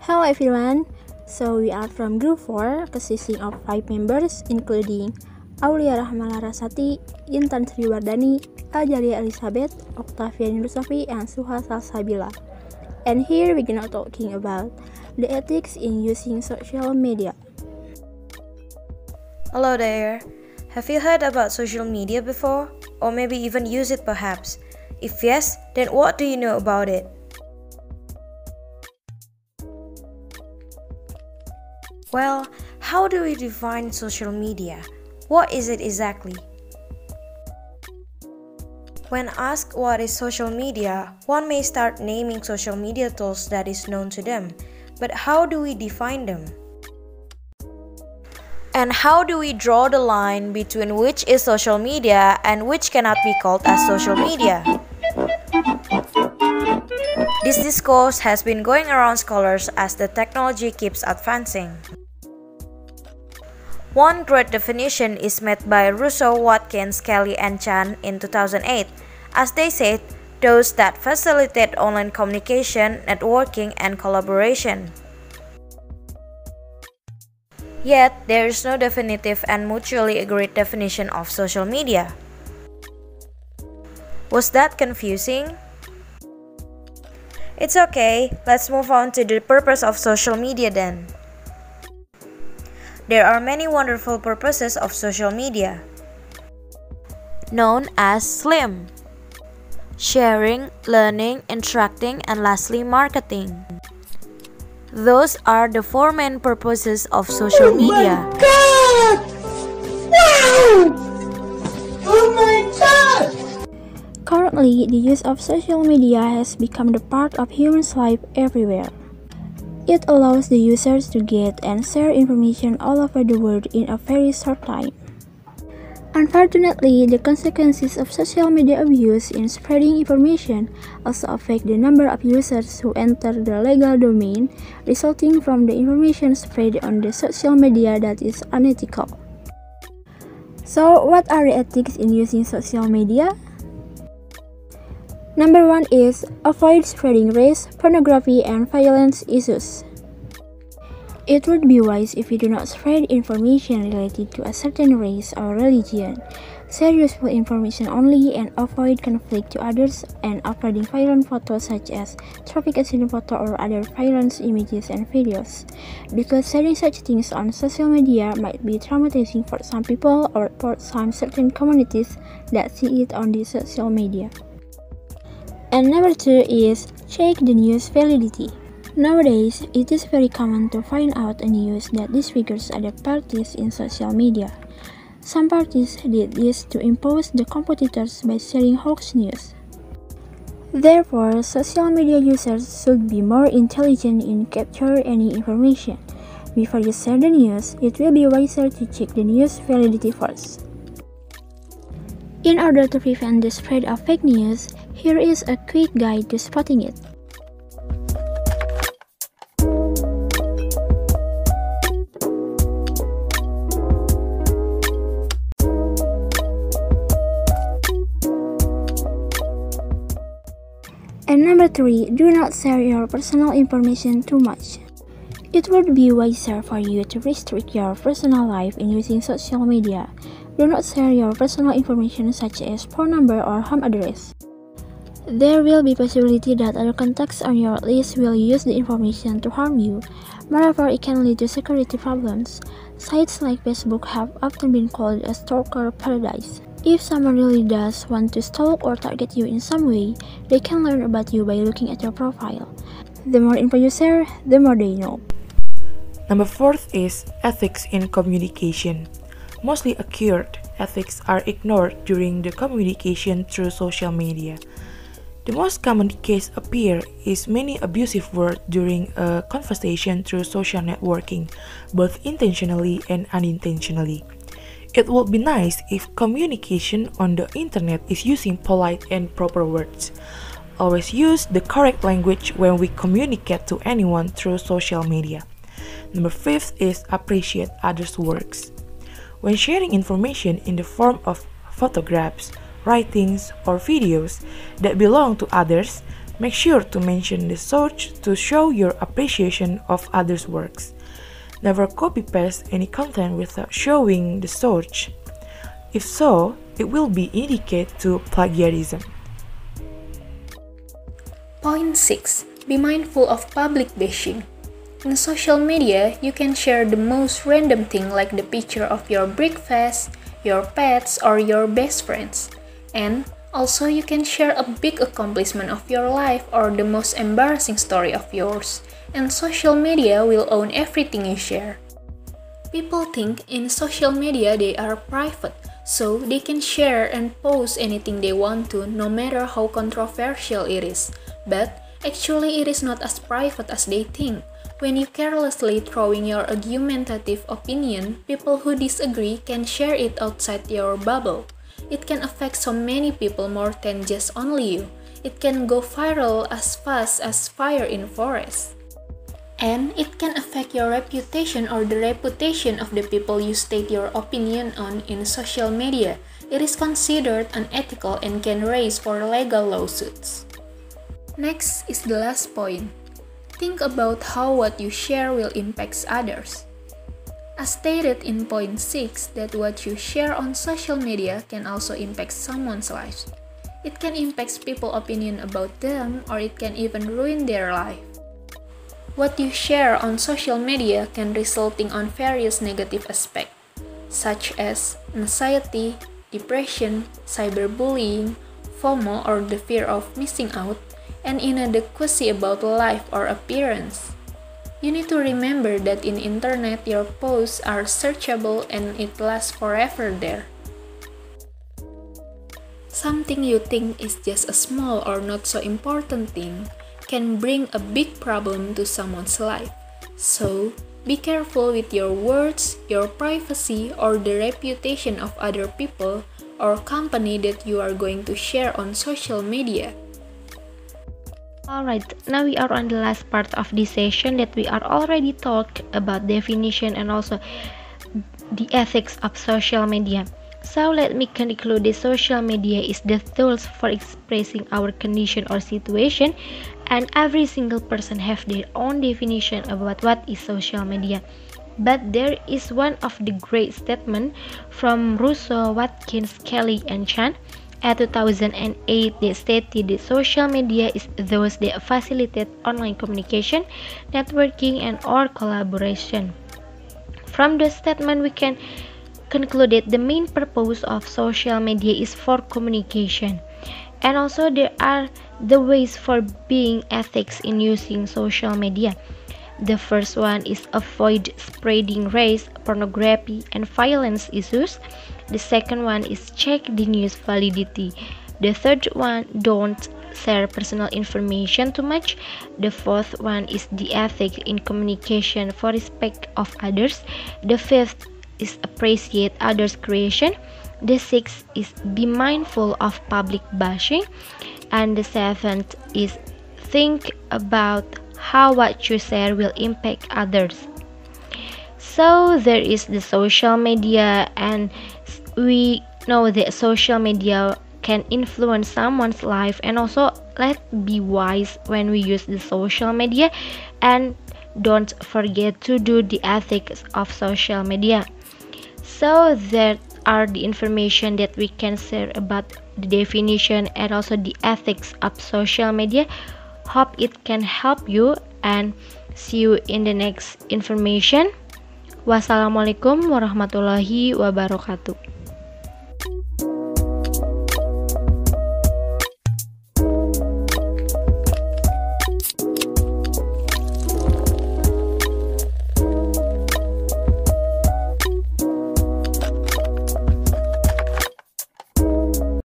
Hello everyone, so we are from Group 4 consisting of 5 members including Aulia Rahmalarasati, Intan Sriwardani, Ajaria Elizabeth, Octavian Rusofi, and Suha Salsabila. And here we're gonna talking about the ethics in using social media. Hello there. Have you heard about social media before? Or maybe even use it perhaps? If yes, then what do you know about it? Well, how do we define social media? What is it exactly? When asked what is social media, one may start naming social media tools that is known to them. But how do we define them? And how do we draw the line between which is social media and which cannot be called as social media? This discourse has been going around scholars as the technology keeps advancing. One great definition is made by Russo, Watkins, Kelly, and Chan in 2008. As they said, those that facilitate online communication, networking, and collaboration. Yet, there is no definitive and mutually agreed definition of social media. Was that confusing? It's okay, let's move on to the purpose of social media then. There are many wonderful purposes of social media, known as SLIM: sharing, learning, interacting, and lastly marketing. Those are the 4 main purposes of social media. Oh my God! Wow! Oh my God! Currently, the use of social media has become the part of humans' life everywhere. It allows the users to get and share information all over the world in a very short time. Unfortunately, the consequences of social media abuse in spreading information also affect the number of users who enter the legal domain, resulting from the information spread on the social media that is unethical. So, what are the ethics in using social media? Number 1 is avoid spreading race, pornography, and violence issues. It would be wise if you do not spread information related to a certain race or religion. Share useful information only and avoid conflict to others and uploading violent photos such as traffic accident photo or other violent images and videos. Because sharing such things on social media might be traumatizing for some people or for some certain communities that see it on the social media. And number 2 is check the news validity. Nowadays, it is very common to find out a news that disfigures other parties in social media. Some parties did this to impose the competitors by sharing hoax news. Therefore, social media users should be more intelligent in capturing any information. Before you share the news, it will be wiser to check the news validity first. In order to prevent the spread of fake news, here is a quick guide to spotting it. And number 3, do not share your personal information too much. It would be wiser for you to restrict your personal life in using social media. Do not share your personal information such as phone number or home address. There will be possibility that other contacts on your list will use the information to harm you. Moreover, it can lead to security problems. Sites like Facebook have often been called a stalker paradise. If someone really does want to stalk or target you in some way, they can learn about you by looking at your profile. The more info you share, the more they know. Number 4 is ethics in communication. Mostly occurred, ethics are ignored during the communication through social media. The most common case appear is many abusive words during a conversation through social networking, both intentionally and unintentionally. It would be nice if communication on the internet is using polite and proper words. Always use the correct language when we communicate to anyone through social media. Number 5 is appreciate others' works. When sharing information in the form of photographs, writings, or videos that belong to others, Make sure to mention the source to show your appreciation of others' works. Never copy-paste any content without showing the source. If so, it will be indicate to plagiarism. Point 6. Be mindful of public bashing. In social media, you can share the most random thing like the picture of your breakfast, your pets, or your best friends. And also you can share a big accomplishment of your life or the most embarrassing story of yours. And social media will own everything you share. People think in social media they are private, so they can share and post anything they want to, no matter how controversial it is. But actually it is not as private as they think. When you carelessly throwing your argumentative opinion, people who disagree can share it outside your bubble. It can affect so many people more than just only you. It can go viral as fast as fire in forest. And it can affect your reputation or the reputation of the people you state your opinion on in social media. It is considered unethical and can raise for legal lawsuits. Next is the last point. Think about how what you share will impact others. As stated in point 6, that what you share on social media can also impact someone's life. It can impact people's opinion about them, or it can even ruin their life. What you share on social media can resulting on various negative aspects, such as anxiety, depression, cyberbullying, FOMO or the fear of missing out, and inadequacy about life or appearance. You need to remember that in internet your posts are searchable and it lasts forever there. Something you think is just a small or not so important thing can bring a big problem to someone's life. So, be careful with your words, your privacy, or the reputation of other people or company that you are going to share on social media. Alright, now we are on the last part of this session that we are already talked about definition and also the ethics of social media. So let me conclude the social media is the tools for expressing our condition or situation, and every single person have their own definition about what is social media. But there is one of the great statement from Russo, Watkins, Kelly, and Chan at 2008 that stated that social media is those that facilitate online communication, networking, and or collaboration. From the statement we can conclude that the main purpose of social media is for communication, and also there are the ways for being ethics in using social media. The first one is avoid spreading race, pornography, and violence issues. The second one is check the news validity. The third one, don't share personal information too much. The fourth one is the ethic in communication for respect of others. The fifth is appreciate others' creation. The sixth is be mindful of public bashing. And the seventh is think about how what you share will impact others. So there is the social media, and we know that social media can influence someone's life, and also let's be wise when we use the social media, and don't forget to do the ethics of social media. So that are the information that we can share about the definition and also the ethics of social media. Hope it can help you, and see you in the next information. Wassalamualaikum warahmatullahi wabarakatuh.